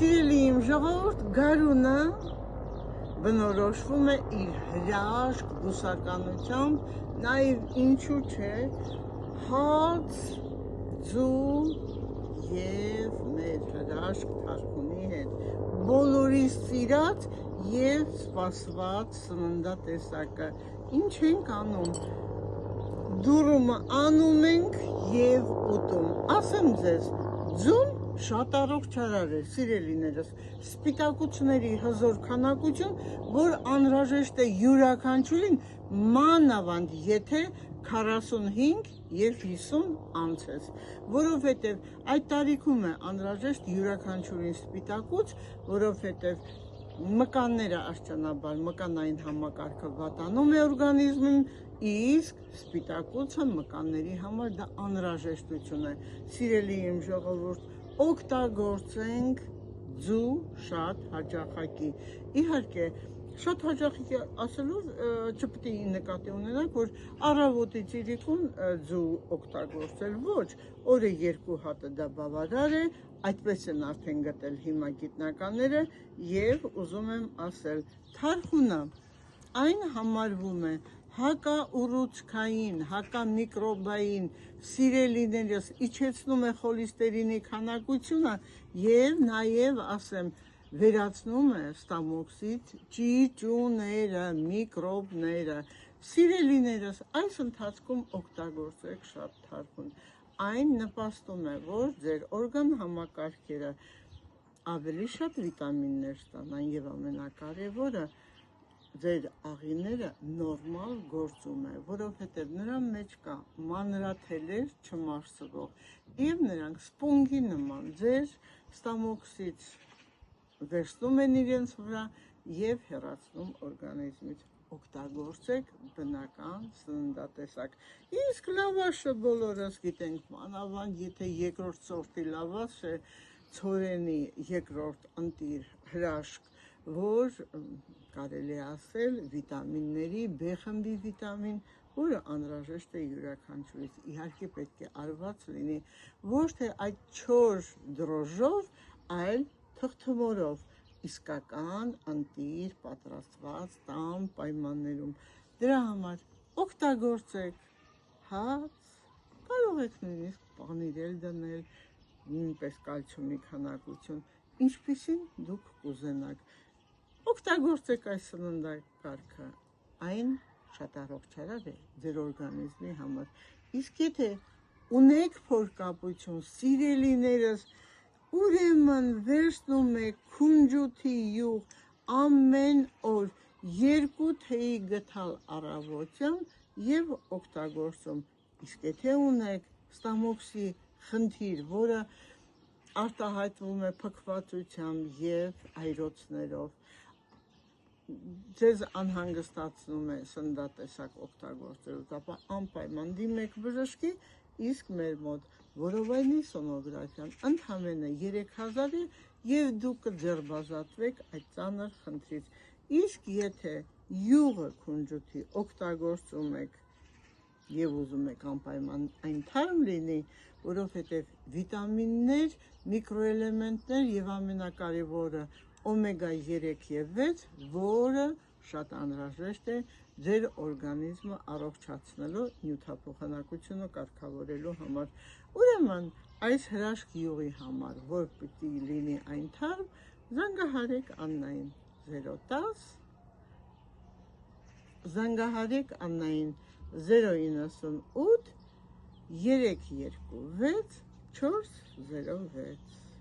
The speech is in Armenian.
Սիրելի իմ ժողովուրդ, գարունը բնորոշվում է իր հրաշք բուսականությամբ, նաև ինչու չէ, հաց, ձու և մեր հրաշք թարխունի հետ, բոլորի սիրած և սպասված սննդատեսակը, ինչ ենք անում, դուրումը անում ենք և ուտում, ասեմ ձեզ, ձուն շատ առողջարար է, սիրելիներս, սպիտակուցների հզոր քանակություն, որ անհրաժեշտ է յուրաքանչյուրին, մանավանդ եթե 45 և 50 անց ես, որովհետև այդ տարիքում է անհրաժեշտ յուրաքանչյուրին սպիտակուց, որովհետև մկանները աստիճանաբար մկանային համակարգը վատանում է օրգանիզմին, իսկ սպիտակուցը մկանների համար դա անհրաժեշտություն է, սիրելի իմ ժողովուրդ, օգտագործենք ձու շատ հաճախակի, իհարկե շատ հաճախակի ասելով չպետք է նկատի ունենանք, որ առավոտից իրիկուն ձու օգտագործել, ոչ, օրը 2 հատը դա բավարար է, այդպես են արդեն գտել հիմա գիտնականները և ուզում եմ ասել, թարխունը այն համարվում է հակաուռուցքային, հակամիկրոբային, սիրելիներս իջեցնում է խոլեստերինի քանակությունը և նաև ասեմ վերացնում է ստամոքսից ճիճուները, միկրոբները, սիրելիներս այս ընթացքում օգտագործեք շատ թարխուն, այն նպաստում է, որ ձեր օրգան համակարգերը ավելի շատ վիտամիններ ստանան և ամենակարևորը ձեր աղիները նորմալ գործում է, որովհետև նրան մեջ կա մանրաթելեր չմարսվող և նրանք սպոնգի նման ձեր ստամոքսից վերցնում են իրենց վրա և հեռացնում օրգանիզմից, օգտագործեք բնական սննդատեսակ, իսկ լավաշը բոլորս գիտենք, մանավանդ եթե երկրորդ սորտի լավաշ է, ցորենի երկրորդ ընտիր հրաշք, որ կարելի է ասել վիտամինների, B խմբի վիտամին, որը անհրաժեշտ է յուրաքանչյուրից, իհարկե պետք է արված լինի, ոչ թե այդ չոր դրոժով, այլ թրթմորով, իսկական ընտիր պատրաստված տան պայմաններում, դրա համար օգտագործեք հաց, կարող եք նույնիսկ պանիր էլ դնել, նույնպես կալցիումի քանակություն, ինչպիսին դուք կուզենաք, օգտագործեք այս սննդակարգը, այն շատ առողջարար է ձեր օրգանիզմի համար, իսկ եթե ունեք փորկապություն, սիրելիներս, ուրեմն վերցնում եք քունջութի յուղ ամեն օր 2 թեյի գդալ առավոտյան և օգտագործում, իսկ եթե ունեք ստամոքսի խնդիր, որը արտահայտվում է փքվածությամբ և այրոցներով, ձեզ անհանգստացնում է սննդատեսակ օգտագործելուց, ապա անպայման դիմեք բժշկի, իսկ մեր մոտ որովայնի սոնոգրաֆիան ընդամենը 3000 է և դուք կձերբազատվեք այդ ծանր խնդրից, իսկ եթե յուղը քունջութի օգտագործում եք և ուզում եք անպայման այն թարմ լինի, որովհետև վիտամիններ, միկրոէլեմենտներ և ամենակարևորը օմեգա 3 և 6, որը շատ անհրաժեշտ է ձեր օրգանիզմը առողջացնելու, նյութափոխանակությունը կարգավորելու համար, ուրեմն այս հրաշք յուղի համար, որ պիտի լինի այն թարմ, զանգահարեք Աննային 010, զանգահարեք Աննային 098 326 406